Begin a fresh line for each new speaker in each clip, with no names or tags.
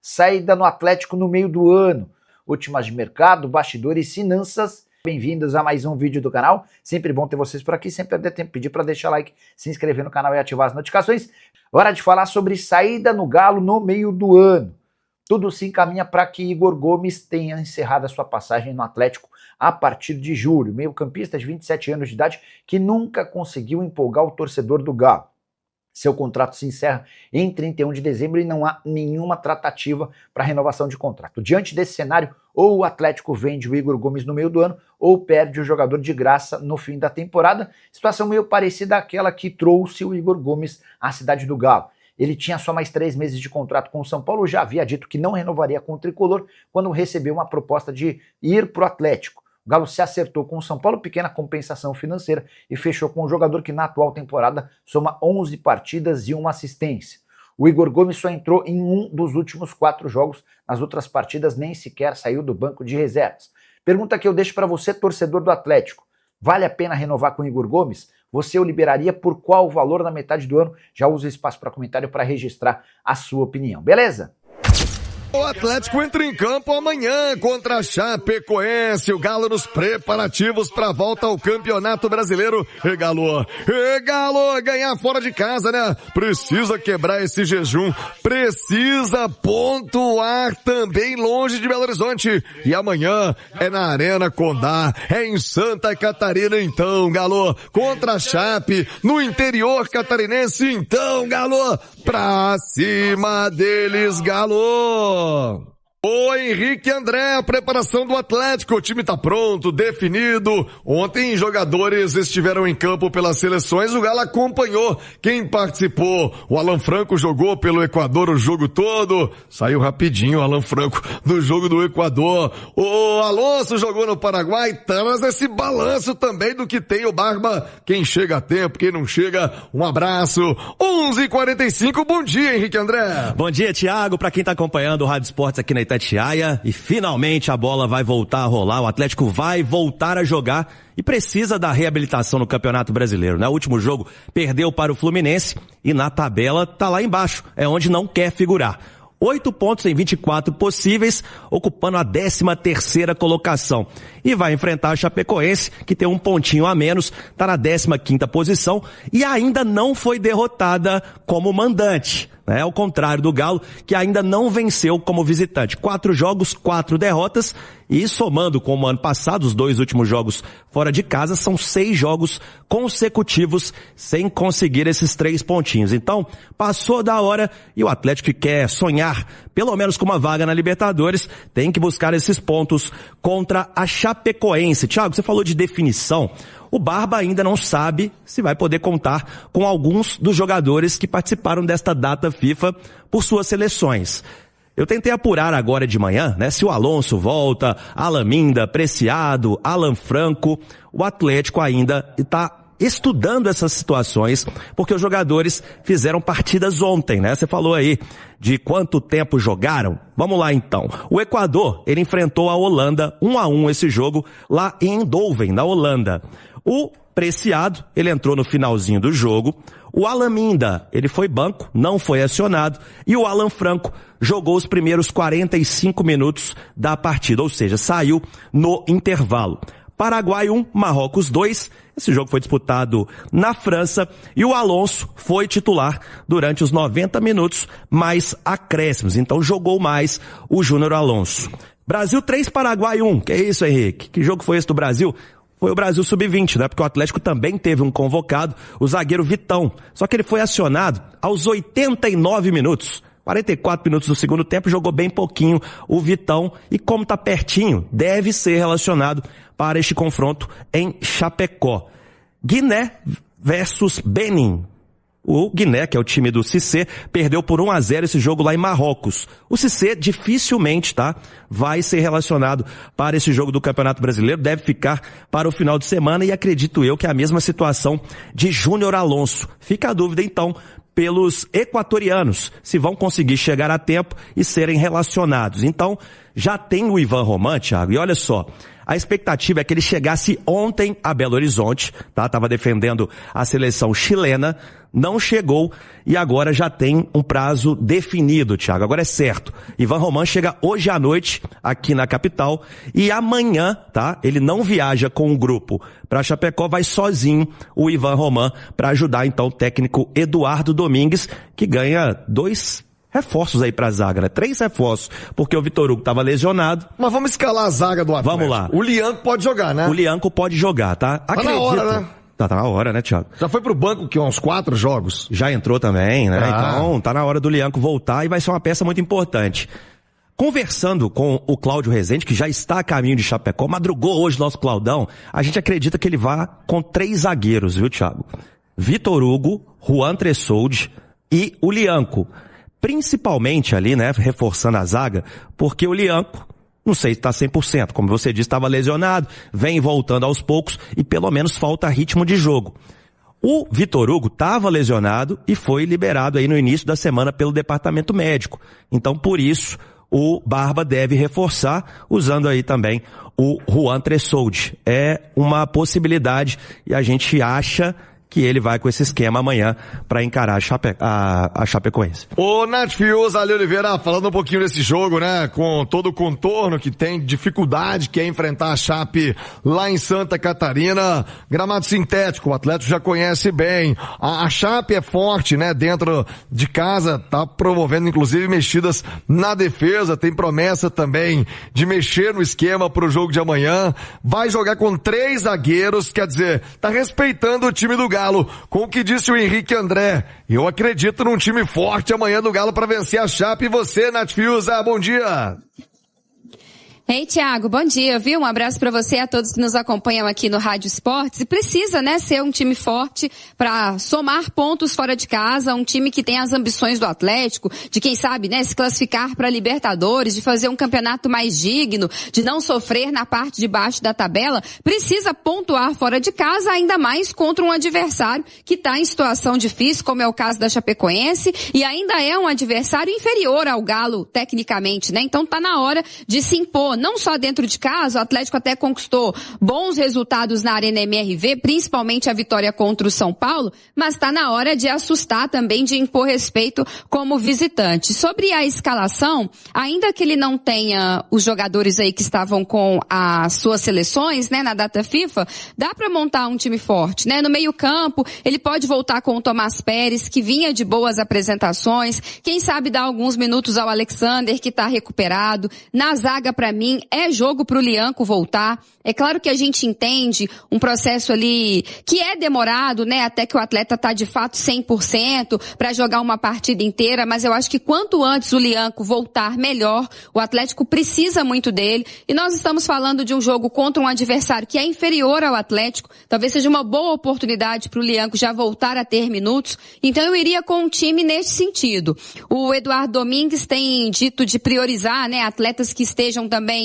saída no Atlético no meio do ano, últimas de mercado, bastidores e finanças. Bem-vindos a mais um vídeo do canal, sempre bom ter vocês por aqui, sempre dê tempo pedir para deixar like, se inscrever no canal e ativar as notificações. Hora de falar sobre saída no Galo no meio do ano. Tudo se encaminha para que Igor Gomes tenha encerrado a sua passagem no Atlético a partir de julho. Meio-campista de 27 anos de idade que nunca conseguiu empolgar o torcedor do Galo. Seu contrato se encerra em 31 de dezembro e não há nenhuma tratativa para renovação de contrato. Diante desse cenário, ou o Atlético vende o Igor Gomes no meio do ano, ou perde o jogador de graça no fim da temporada. Situação meio parecida àquela que trouxe o Igor Gomes à cidade do Galo. Ele tinha só mais 3 meses de contrato com o São Paulo, já havia dito que não renovaria com o Tricolor quando recebeu uma proposta de ir para o Atlético. O Galo se acertou com o São Paulo, pequena compensação financeira, e fechou com um jogador que na atual temporada soma 11 partidas e uma assistência. O Igor Gomes só entrou em um dos últimos 4 jogos, nas outras partidas nem sequer saiu do banco de reservas. Pergunta que eu deixo para você, torcedor do Atlético: vale a pena renovar com o Igor Gomes? Você o liberaria por qual valor na metade do ano? Já usa o espaço para comentário para registrar a sua opinião, beleza?
O Atlético entra em campo amanhã contra a Chapecoense. O Galo nos preparativos para a volta ao Campeonato Brasileiro. E Galo, ganhar fora de casa, né? Precisa quebrar esse jejum. Precisa pontuar também longe de Belo Horizonte. E amanhã é na Arena Condá. É em Santa Catarina então, Galo. Contra a Chape, no interior catarinense então, Galo. Pra cima deles, Galo. O Henrique André, a preparação do Atlético, o time tá pronto, definido. Ontem jogadores estiveram em campo pelas seleções, o Galo acompanhou quem participou. O Alan Franco jogou pelo Equador o jogo todo, saiu rapidinho o Alan Franco do jogo do Equador. O Alonso jogou no Paraguai, traz esse balanço também do que tem o Barba. Quem chega a tempo, quem não chega, um abraço. 11h45, bom dia Henrique André.
Bom dia Thiago, pra quem tá acompanhando o Rádio Esportes aqui na Itatiaia, e finalmente a bola vai voltar a rolar, o Atlético vai voltar a jogar e precisa da reabilitação no Campeonato Brasileiro, né? O último jogo perdeu para o Fluminense e na tabela tá lá embaixo, é onde não quer figurar. 8 pontos em 24 possíveis, ocupando a 13ª colocação. E vai enfrentar a Chapecoense, que tem um pontinho a menos, tá na 15ª posição e ainda não foi derrotada como mandante. É ao contrário do Galo, que ainda não venceu como visitante. 4 jogos, 4 derrotas, e somando com o ano passado, os 2 últimos jogos fora de casa, são 6 jogos consecutivos sem conseguir esses 3 pontinhos. Então, passou da hora, e o Atlético que quer sonhar, pelo menos com uma vaga na Libertadores, tem que buscar esses pontos contra a Chapecoense. Thiago, você falou de definição. O Barba ainda não sabe se vai poder contar com alguns dos jogadores que participaram desta data FIFA por suas seleções. Eu tentei apurar agora de manhã, né, se o Alonso volta, Alaminda, Preciado, Alan Franco. O Atlético ainda está estudando essas situações, porque os jogadores fizeram partidas ontem, né? Você falou aí de quanto tempo jogaram. Vamos lá então. O Equador, ele enfrentou a Holanda 1-1 esse jogo lá em Eindhoven, na Holanda. O Preciado, ele entrou no finalzinho do jogo. O Alaminda, ele foi banco, não foi acionado. E o Alan Franco jogou os primeiros 45 minutos da partida, ou seja, saiu no intervalo. Paraguai 1, Marrocos 2. Esse jogo foi disputado na França e o Alonso foi titular durante os 90 minutos, mais acréscimos. Então jogou mais o Júnior Alonso. Brasil 3, Paraguai 1. Que é isso, Henrique? Que jogo foi esse do Brasil? Foi o Brasil Sub-20, né? Porque o Atlético também teve um convocado, o zagueiro Vitão. Só que ele foi acionado aos 89 minutos. 44 minutos do segundo tempo, jogou bem pouquinho o Vitão. E como tá pertinho, deve ser relacionado para este confronto em Chapecó. Guiné versus Benin. O Guiné, que é o time do Cissé, perdeu por 1-0 esse jogo lá em Marrocos. O Cissé dificilmente, vai ser relacionado para esse jogo do Campeonato Brasileiro, deve ficar para o final de semana e acredito eu que é a mesma situação de Júnior Alonso. Fica a dúvida então pelos equatorianos, se vão conseguir chegar a tempo e serem relacionados. Então, já tem o Ivan Roman, Thiago, e olha só, A expectativa é que ele chegasse ontem a Belo Horizonte, tá? Tava defendendo a seleção chilena, não chegou e agora já tem um prazo definido, Thiago. Agora é certo. Ivan Roman chega hoje à noite aqui na capital e amanhã, tá? Ele não viaja com o grupo para Chapecó, vai sozinho o Ivan Roman para ajudar então o técnico Eduardo Domingues, que ganha 2 reforços aí pra zaga, né? 3 reforços, porque o Vitor Hugo tava lesionado.
Mas vamos escalar a zaga do Atlético.
Vamos lá.
O Lianco pode jogar, né?
O Lianco pode jogar, tá?
Tá na hora, né?
Tá na hora, né, Thiago?
Já foi pro banco que uns 4 jogos.
Já entrou também, né? Então, tá na hora do Lianco voltar e vai ser uma peça muito importante. Conversando com o Cláudio Rezende, que já está a caminho de Chapecó, madrugou hoje nosso Claudão, a gente acredita que ele vá com 3 zagueiros, viu, Thiago? Vitor Hugo, Juan Tressoldi e o Lianco. Principalmente ali, né, reforçando a zaga, porque o Lianco, não sei se está 100%, como você disse, estava lesionado, vem voltando aos poucos e pelo menos falta ritmo de jogo. O Vitor Hugo estava lesionado e foi liberado aí no início da semana pelo departamento médico. Então, por isso, o Barba deve reforçar, usando aí também o Juan Tressoldi. É uma possibilidade e a gente acha que ele vai com esse esquema amanhã para encarar a Chapecoense.
Ô, Nath Fiuza, Ali Oliveira, falando um pouquinho desse jogo, né, com todo o contorno que tem, dificuldade que é enfrentar a Chape lá em Santa Catarina, gramado sintético, o Atlético já conhece bem, a Chape é forte, né, dentro de casa, tá promovendo inclusive mexidas na defesa, tem promessa também de mexer no esquema pro jogo de amanhã, vai jogar com 3 zagueiros, quer dizer, tá respeitando o time do Galo, com o que disse o Henrique André. Eu acredito num time forte amanhã do Galo para vencer a Chape. E você, Nath Fiuza, bom dia.
Ei, Thiago, bom dia, viu? Um abraço para você e a todos que nos acompanham aqui no Rádio Esportes. E precisa, né, ser um time forte para somar pontos fora de casa, um time que tem as ambições do Atlético, de quem sabe, né, se classificar para Libertadores, de fazer um campeonato mais digno, de não sofrer na parte de baixo da tabela. Precisa pontuar fora de casa, ainda mais contra um adversário que está em situação difícil, como é o caso da Chapecoense, e ainda é um adversário inferior ao Galo, tecnicamente, né? Então tá na hora de se impor. Não só dentro de casa, o Atlético até conquistou bons resultados na Arena MRV, principalmente a vitória contra o São Paulo, mas está na hora de assustar também, de impor respeito como visitante. Sobre a escalação, ainda que ele não tenha os jogadores aí que estavam com as suas seleções, né, na data FIFA, dá para montar um time forte, né? No meio-campo, ele pode voltar com o Tomás Pérez, que vinha de boas apresentações, quem sabe dar alguns minutos ao Alexander, que está recuperado. Na zaga, para mim, é jogo pro Lianco voltar. É claro que a gente entende um processo ali que é demorado, né, até que o atleta tá de fato 100% para jogar uma partida inteira, mas eu acho que quanto antes o Lianco voltar, melhor. O Atlético precisa muito dele e nós estamos falando de um jogo contra um adversário que é inferior ao Atlético. Talvez seja uma boa oportunidade pro Lianco já voltar a ter minutos. Então eu iria com um time nesse sentido. O Eduardo Domingues tem dito de priorizar, né, atletas que estejam também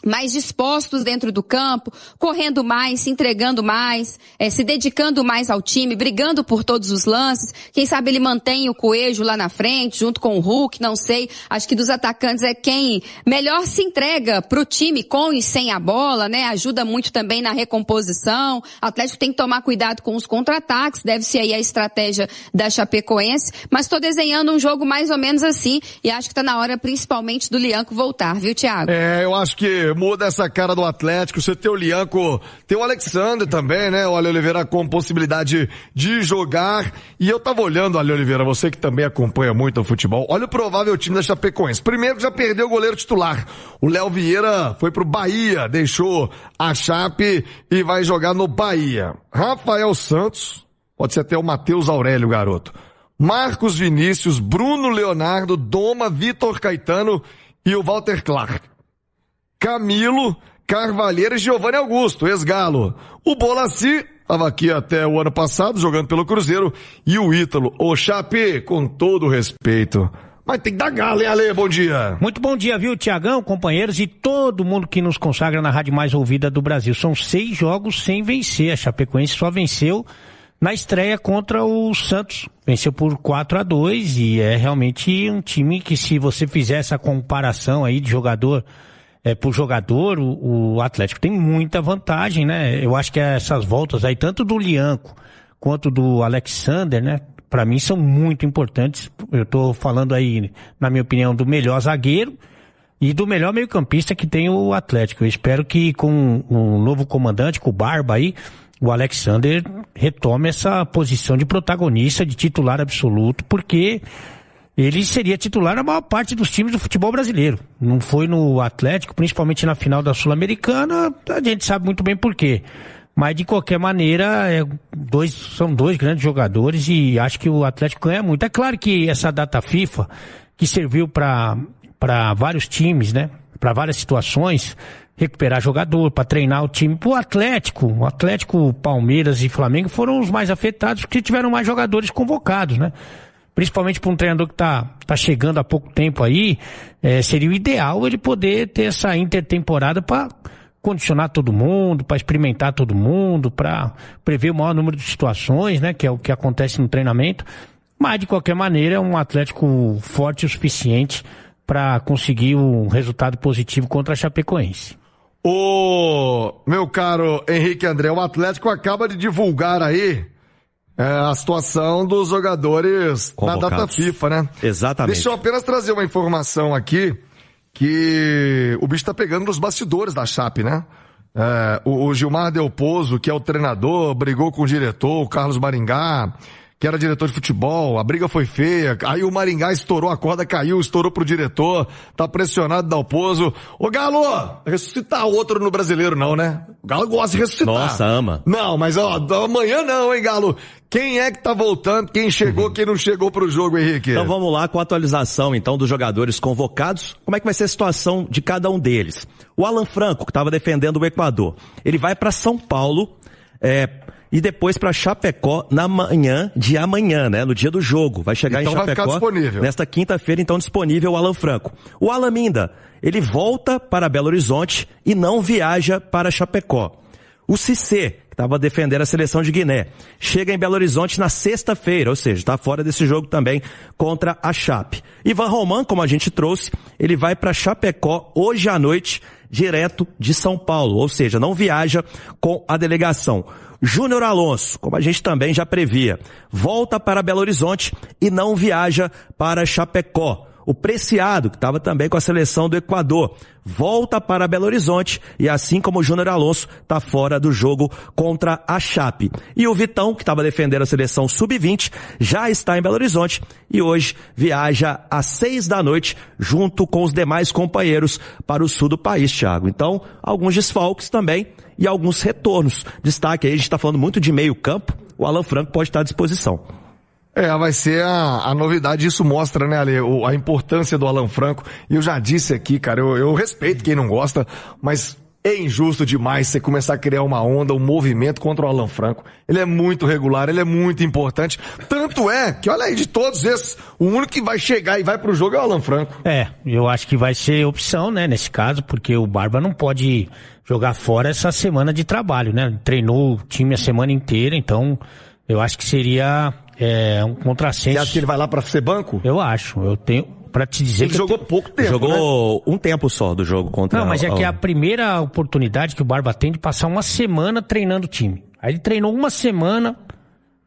mais dispostos dentro do campo, correndo mais, se entregando mais, se dedicando mais ao time, brigando por todos os lances. Quem sabe ele mantém o Coelho lá na frente, junto com o Hulk, não sei. Acho que dos atacantes é quem melhor se entrega pro time com e sem a bola, né? Ajuda muito também na recomposição. O Atlético tem que tomar cuidado com os contra-ataques, deve ser aí a estratégia da Chapecoense, mas tô desenhando um jogo mais ou menos assim e acho que tá na hora principalmente do Lianco voltar, viu, Thiago?
Eu acho que muda essa cara do Atlético, você tem o Lianco, tem o Alexander também, né, o Ale Oliveira com possibilidade de jogar, e eu tava olhando, Ale Oliveira, você que também acompanha muito o futebol, olha o provável time da Chapecoense. Primeiro já perdeu o goleiro titular, o Léo Vieira foi pro Bahia, deixou a Chape e vai jogar no Bahia. Rafael Santos, pode ser até o Matheus Aurélio, garoto. Marcos Vinícius, Bruno Leonardo, Doma, Vitor Caetano e o Walter Clark. Camilo, Carvalheiro e Giovanni Augusto, ex-Galo. O Bolassi estava aqui até o ano passado, jogando pelo Cruzeiro. E o Ítalo, o Chape, com todo respeito. Mas tem que dar Galo, hein, Ale? Bom dia.
Muito bom dia, viu, Tiagão, companheiros e todo mundo que nos consagra na rádio mais ouvida do Brasil. São 6 jogos sem vencer. A Chapecoense só venceu na estreia contra o Santos. Venceu por 4-2 e é realmente um time que, se você fizer essa comparação aí de jogador pro jogador, o Atlético tem muita vantagem, né? Eu acho que essas voltas aí, tanto do Lianco quanto do Alexander, né? Pra mim são muito importantes. Eu tô falando aí, na minha opinião, do melhor zagueiro e do melhor meio-campista que tem o Atlético. Eu espero que com um novo comandante, com o Barba aí, o Alexander retome essa posição de protagonista, de titular absoluto, porque ele seria titular na maior parte dos times do futebol brasileiro. Não foi no Atlético, principalmente na final da Sul-Americana, a gente sabe muito bem por quê. Mas de qualquer maneira, são dois grandes jogadores e acho que o Atlético ganha muito. É claro que essa data FIFA, que serviu para vários times, né, para várias situações, recuperar jogador, para treinar o time. O Atlético, Palmeiras e Flamengo foram os mais afetados porque tiveram mais jogadores convocados, né? Principalmente para um treinador que tá chegando há pouco tempo aí, seria o ideal ele poder ter essa intertemporada para condicionar todo mundo, para experimentar todo mundo, para prever o maior número de situações, né? Que é o que acontece no treinamento. Mas de qualquer maneira é um Atlético forte o suficiente para conseguir um resultado positivo contra a Chapecoense.
Ô, meu caro Henrique André, o Atlético acaba de divulgar aí a situação dos jogadores
convocados
na data FIFA, né?
Exatamente.
Deixa eu apenas trazer uma informação aqui, que o bicho tá pegando nos bastidores da Chape, né? O Gilmar Del Pozo, que é o treinador, brigou com o diretor, o Carlos Maringá, que era diretor de futebol, a briga foi feia, aí o Maringá estourou, a corda caiu, estourou pro diretor, tá pressionado Del Pozo. Ô Galo, ressuscitar outro no Brasileiro não, né? O Galo gosta de ressuscitar.
Nossa, ama.
Não, mas amanhã não, hein, Galo? Quem é que tá voltando, quem chegou, quem não chegou pro jogo, Henrique?
Então vamos lá com a atualização, então, dos jogadores convocados. Como é que vai ser a situação de cada um deles? O Alan Franco, que estava defendendo o Equador, ele vai para São Paulo, e depois para Chapecó na manhã de amanhã, né? No dia do jogo. Vai chegar
então
em Chapecó
vai ficar disponível.
Nesta quinta-feira, então disponível o Alan Franco. O Alan Minda, ele volta para Belo Horizonte e não viaja para Chapecó. O Cissé, que estava defendendo a seleção de Guiné, chega em Belo Horizonte na sexta-feira, ou seja, está fora desse jogo também contra a Chape. Ivan Roman, como a gente trouxe, ele vai para Chapecó hoje à noite, direto de São Paulo, ou seja, não viaja com a delegação. Júnior Alonso, como a gente também já previa, volta para Belo Horizonte e não viaja para Chapecó. O Preciado, que estava também com a seleção do Equador, volta para Belo Horizonte e assim como o Júnior Alonso está fora do jogo contra a Chape. E o Vitão, que estava defendendo a seleção sub-20, já está em Belo Horizonte e hoje viaja às 6 da noite junto com os demais companheiros para o sul do país, Thiago. Então, alguns desfalques também e alguns retornos. Destaque aí, a gente está falando muito de meio campo, o Alan Franco pode estar à disposição.
Vai ser a novidade, isso mostra, né, Ale, a importância do Alan Franco. E eu já disse aqui, cara, eu respeito quem não gosta, mas é injusto demais você começar a criar uma onda, um movimento contra o Alan Franco. Ele é muito regular, ele é muito importante. Tanto é que, olha aí, de todos esses, o único que vai chegar e vai pro jogo é o Alan Franco.
Eu acho que vai ser opção, né, nesse caso, porque o Barba não pode jogar fora essa semana de trabalho, né? Treinou o time a semana inteira, então eu acho que seria um contrassenso.
Você acha que ele vai lá pra ser banco?
Eu acho, eu tenho pra te dizer
ele
que
jogou pouco tempo,
jogou um tempo só do jogo contra...
Não, mas é que é a primeira oportunidade que o Barba tem de passar uma semana treinando o time. Aí ele treinou uma semana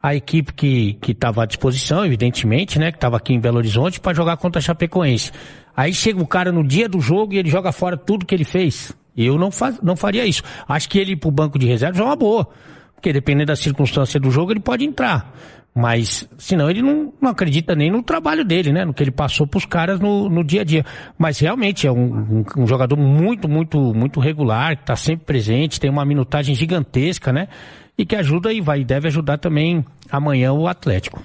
a equipe que estava à disposição, evidentemente, né, que estava aqui em Belo Horizonte para jogar contra a Chapecoense. Aí chega o cara no dia do jogo e ele joga fora tudo que ele fez. Eu não faria isso. Acho que ele ir pro banco de reservas é uma boa. Porque dependendo da circunstância do jogo, ele pode entrar. Mas, senão ele não acredita nem no trabalho dele, né? No que ele passou pros caras no dia a dia. Mas realmente é um jogador muito, muito, muito regular, que tá sempre presente, tem uma minutagem gigantesca, né? E que ajuda e deve ajudar também amanhã o Atlético.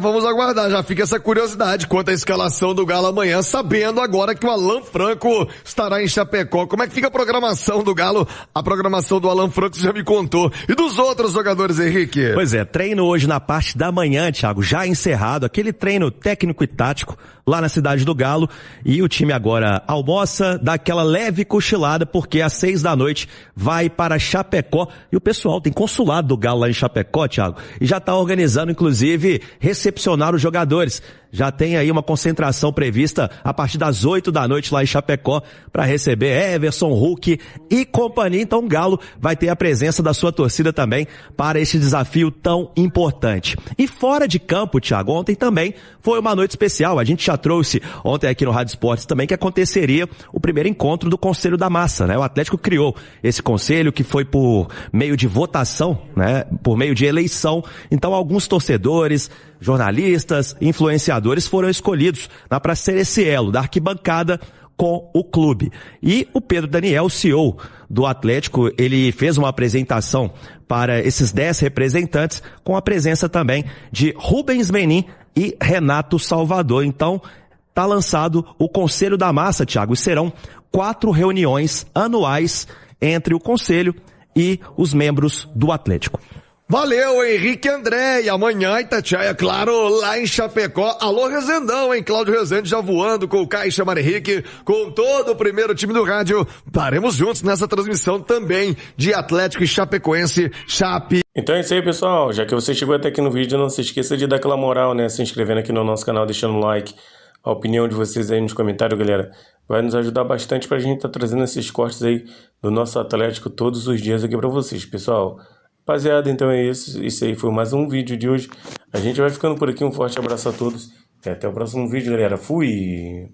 Vamos aguardar, já fica essa curiosidade quanto à escalação do Galo amanhã, sabendo agora que o Alan Franco estará em Chapecó. Como é que fica a programação do Galo? A programação do Alan Franco você já me contou. E dos outros jogadores, Henrique?
Pois é, treino hoje na parte da manhã, Thiago, já encerrado, aquele treino técnico e tático lá na cidade do Galo, e o time agora almoça, dá aquela leve cochilada, porque às 6 da noite vai para Chapecó, e o pessoal tem consulado do Galo lá em Chapecó, Thiago, e já tá organizando, inclusive, recepcionar os jogadores. Já tem aí uma concentração prevista a partir das 8 da noite lá em Chapecó para receber Everson, Hulk e companhia. Então o Galo vai ter a presença da sua torcida também para este desafio tão importante. E fora de campo, Thiago, ontem também foi uma noite especial. A gente já trouxe ontem aqui no Rádio Esportes também que aconteceria o primeiro encontro do Conselho da Massa, né? O Atlético criou esse conselho que foi por meio de votação, né? Por meio de eleição. Então alguns torcedores, jornalistas, influenciadores foram escolhidos para ser esse elo da arquibancada com o clube. E o Pedro Daniel, CEO do Atlético, ele fez uma apresentação para esses 10 representantes com a presença também de Rubens Menin e Renato Salvador. Então, tá lançado o Conselho da Massa, Thiago, e serão 4 reuniões anuais entre o Conselho e os membros do Atlético.
Valeu, Henrique André, e amanhã Itatiaia, claro, lá em Chapecó. Alô, Rezendão, hein? Cláudio Rezende já voando com o Caixa Mar Henrique, com todo o primeiro time do rádio. Estaremos juntos nessa transmissão também de Atlético e Chapecoense, Chape.
Então é isso aí, pessoal. Já que você chegou até aqui no vídeo, não se esqueça de dar aquela moral, né? Se inscrevendo aqui no nosso canal, deixando um like. A opinião de vocês aí nos comentários, galera, vai nos ajudar bastante pra gente estar trazendo esses cortes aí do nosso Atlético todos os dias aqui pra vocês, pessoal. Rapaziada, então é isso. Isso aí foi mais um vídeo de hoje. A gente vai ficando por aqui. Um forte abraço a todos. E até o próximo vídeo, galera. Fui!